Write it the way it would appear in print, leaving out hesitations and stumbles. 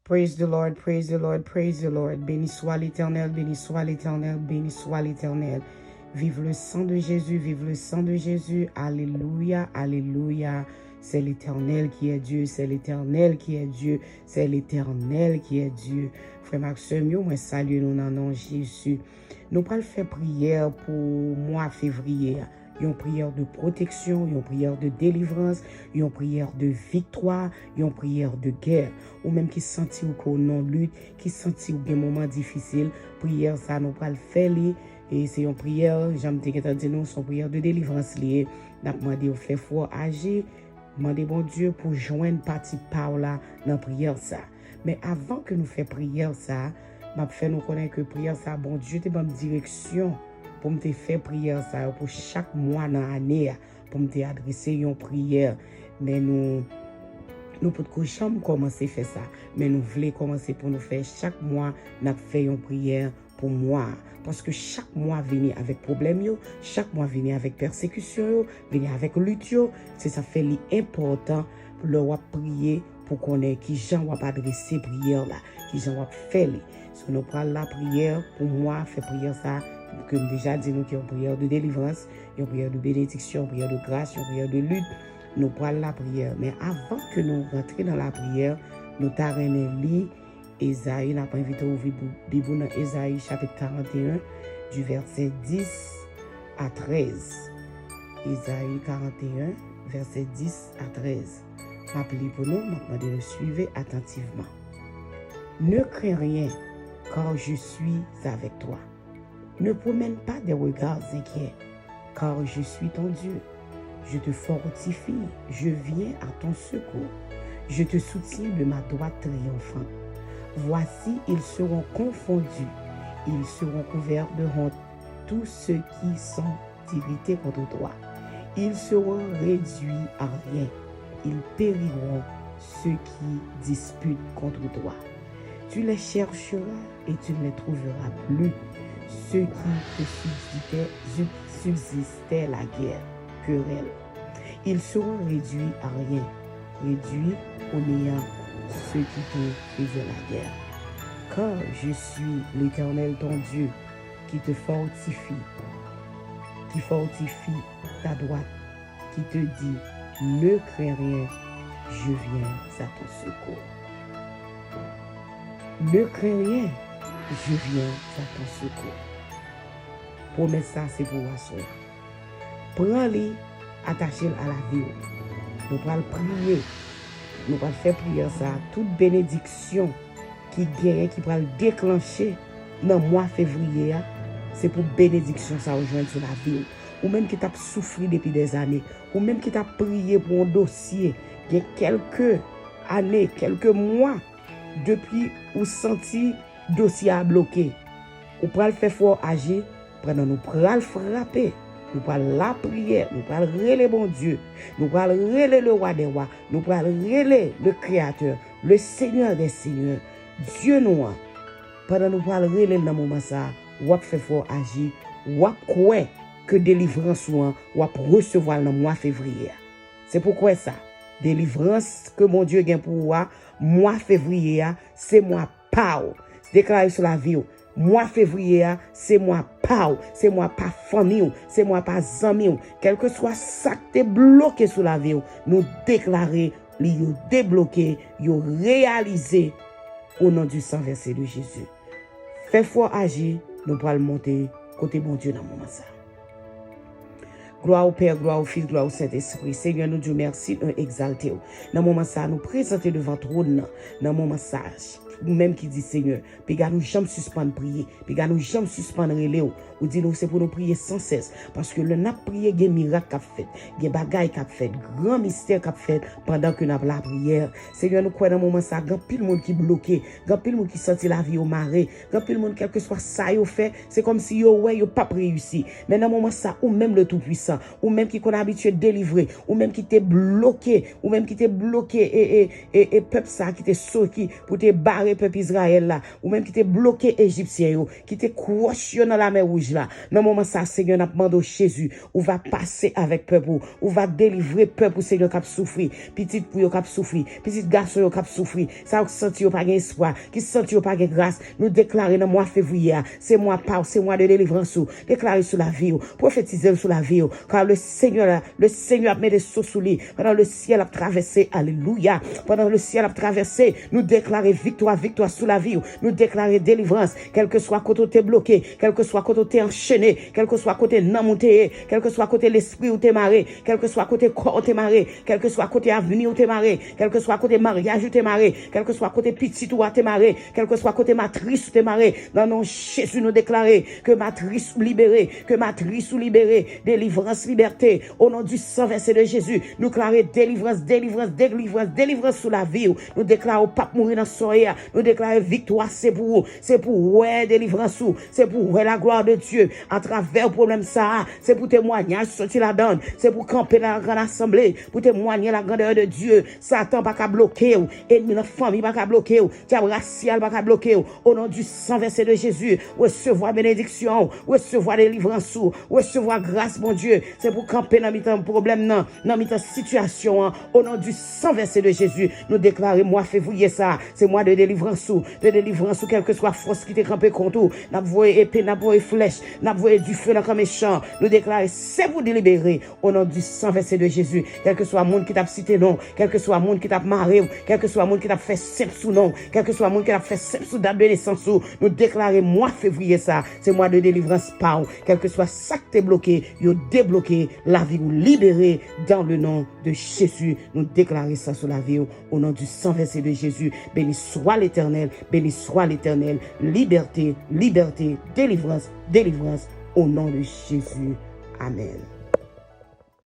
Praise the Lord, praise the Lord, praise the Lord. Béni soit l'Éternel, béni soit l'Éternel, béni soit l'Éternel. Vive le sang de Jésus, vive le sang de Jésus. Alléluia, alléluia. C'est l'Éternel qui est Dieu, c'est l'Éternel qui est Dieu, c'est l'Éternel qui est Dieu. Frère Maxime, moi salue nous dans le nom de Jésus. Nous allons faire prière pour mois février. Une prière de protection, une prière de délivrance, une prière de victoire, une prière de guerre. Ou même qui sentit qu'on non lutte, qui sentit des moments difficiles, prière ça nous va le faire. Et c'est une prière, j'aime dire que nous son prière de délivrance liée. N'a demandé au fait fort agir, demander bon Dieu pour joindre partie Paula dans prière ça. Mais avant que nous fassions prière ça, m'a fait nous connaître que prière ça bon Dieu te bonne direction pour me faire prière ça pour chaque mois dans l'année pour me adresser une prière. Mais nous pouvons jamais commencer à faire ça, mais nous voulons commencer pour nous faire chaque mois nous fait une prière pour moi parce que chaque mois venir avec problème yo, chaque mois venir avec persécution yo, venir avec lutte yo, c'est ça fait important pour le prier pour qu'on ait qui gens va adresser prière là, qui gens va faire les. Si nous prenons la prière pour moi faire prière ça comme déjà dit nous qu'il y a une prière de délivrance, une prière de bénédiction, une prière de grâce, une prière de lutte. Nous prenons la prière. Mais avant que nous rentrions dans la prière, nous t'arrêtons lire Ésaïe. Nous avons invité à ouvrir Bible dans Ésaïe chapitre 41, du verset 10 à 13. Ésaïe 41, verset 10 à 13. Rappelez pour nous, maintenant de le suivre attentivement. Ne crains rien, car je suis avec toi. Ne promène pas des regards inquiets, car je suis ton Dieu. Je te fortifie, je viens à ton secours. Je te soutiens de ma droite triomphante. Voici, ils seront confondus, ils seront couverts de honte, tous ceux qui sont irrités contre toi. Ils seront réduits à rien, ils périront ceux qui disputent contre toi. Tu les chercheras et tu ne les trouveras plus. Ceux qui te subsistaient la guerre, querelle. Ils seront réduits à rien, réduits au néant ceux qui te faisaient la guerre. Car je suis l'Éternel ton Dieu, qui te fortifie ta droite, qui te dit, ne crains rien, je viens à ton secours. Ne crains rien, je viens à ton secours. Promets ça, c'est pour asseoir. Prends-les, attachez-les à la vie. Nous allons prier. Nous allons faire prière ça. Toute bénédiction qui gagne, qui va déclencher dans le mois février, c'est pour bénédiction ça rejoindre sur la vie. Ou même qui t'a souffert depuis des années. Ou même qui t'a prié pour un dossier. Il y a quelques années, quelques mois, depuis ou senti dossier à bloquer. Ou pour le faire fort agir, nous pourrons le frapper. Nous pourrons la prière, nous pourrons relayer bon Dieu, nous pourrons relayer le roi des rois, nous pourrons relayer le Créateur, le Seigneur des Seigneurs, Dieu noir. Pendant nous pourrons relayer dans le moment ça, ou faire fort agir, ou croire que délivrance ou recevoir dans le mois février. C'est pourquoi ça, délivrance que mon Dieu gagne pour moi, mois février, c'est moi pau. Déclaré sur la vie. Mois février, c'est moi pas, c'est moi pas famille, c'est moi pas amis. Quel que soit ça qui est bloqué sur la vie, nous déclarer, nous débloquer, nous réaliser au nom du sang versé de Jésus. Fais fort agir, nous pourrons monter côté bon Dieu dans le moment ça. Gloire au Père, gloire au Fils, gloire au Saint-Esprit. Seigneur, nous Dieu merci, nous exalter. Dans le moment ça, nous présenter devant trône. Dans le moment ça, nous-mêmes qui dit Seigneur, puis gars nous jamais suspendre prier, puis gars nous jamais suspendre relé ou dit nous c'est pour nous prier sans cesse parce que le n'a prié des miracles qu'a fait, des bagailles qu'a fait, grand mystère qu'a fait pendant que nous la prière. Seigneur, nous croyons dans moment ça, grand pile monde qui bloqué, grand pile monde qui senti la vie au marée, grand pile monde quel que soit ça yo fait, c'est comme si yo ouais yo pas réussi. Mais dans moment ça ou même le tout puissant puissant, ou même qui qu'on a habitué de délivrer, ou même qui t'est bloqué, ou même qui t'est bloqué et peuple ça qui t'est sorti pour te barrer peuple Israël là, ou même qui t'est bloqué égyptien yo, qui t'est croché dans la mer rouge là. Dans moment ça Seigneur n'a demandé au Jésus, ou va passer avec peuple, ou va délivrer peuple Seigneur qui a souffri, petit pour yo qui a souffri, petit garçon yo qui a souffri, ça senti yo pas gain espoir, qui senti yo pas gain grâce, nous déclarer dans mois février, c'est mois pas, c'est mois de délivrance, déclarer sur la vie, prophétiser sur la vie, car le Seigneur a mis des sauts sous lui, pendant le ciel a traversé, alléluia, pendant le ciel a traversé, nous déclarer victoire sur la vie, nous déclarer délivrance, quel que soit côté t'es bloqué, quel que soit côté t'es enchaîné, quel que soit côté non monté, quel que soit côté l'esprit où t'es marré, quel que soit côté corps où t'es marré, quel que soit côté avenir où t'es marré, quel que soit côté mariage où t'es marré, quel que soit côté petit où t'es marré, quel que soit côté matrice où t'es marré, dans nos Jésus nous déclarer que matrice ou libérée, que matrice ou libérée, délivrance, liberté, au nom du sang versé de Jésus, nous déclarer délivrance sous la vie, nous déclarer pas mourir dans soya, nous déclarer victoire, c'est pour ouais délivrance, c'est pour ouais la gloire de Dieu à travers le problème ça, c'est pour témoignage sortir la donne, c'est pour camper dans la grande assemblée, pour témoigner la grandeur de Dieu. Satan pas qu'à bloquer, ennemi la famille pas qu'à bloquer, diable racial pas qu'à bloquer, au nom du sang versé de Jésus, recevoir bénédiction, recevoir délivrance, recevoir grâce mon Dieu, c'est pour camper dans mi-temps problème dans mi-temps situation, au nom du sang versé de Jésus, nous déclarer mois février ça, c'est mois de délivrance, quelle que soit force qui t'est campé contre nous, n'a voyé épée, n'a voyé flèche, n'a voyé du feu dans comme méchant, nous déclarer c'est pour délibérer au nom du sang versé de Jésus, quel que soit monde qui t'a cité non, quel que soit monde qui t'a marré, quel que soit monde qui t'a fait simple sous non, quel que soit monde qui t'a fait simple sous date de naissance, nous déclarer mois février ça, c'est mois de délivrance par, quel que soit ça qui t'est bloqué, yo débloqué la vie ou libéré dans le nom de Jésus, nous déclarer ça sur la vie au nom du sang versé de Jésus. Béni soit l'Éternel, liberté, délivrance, au nom de Jésus. Amen.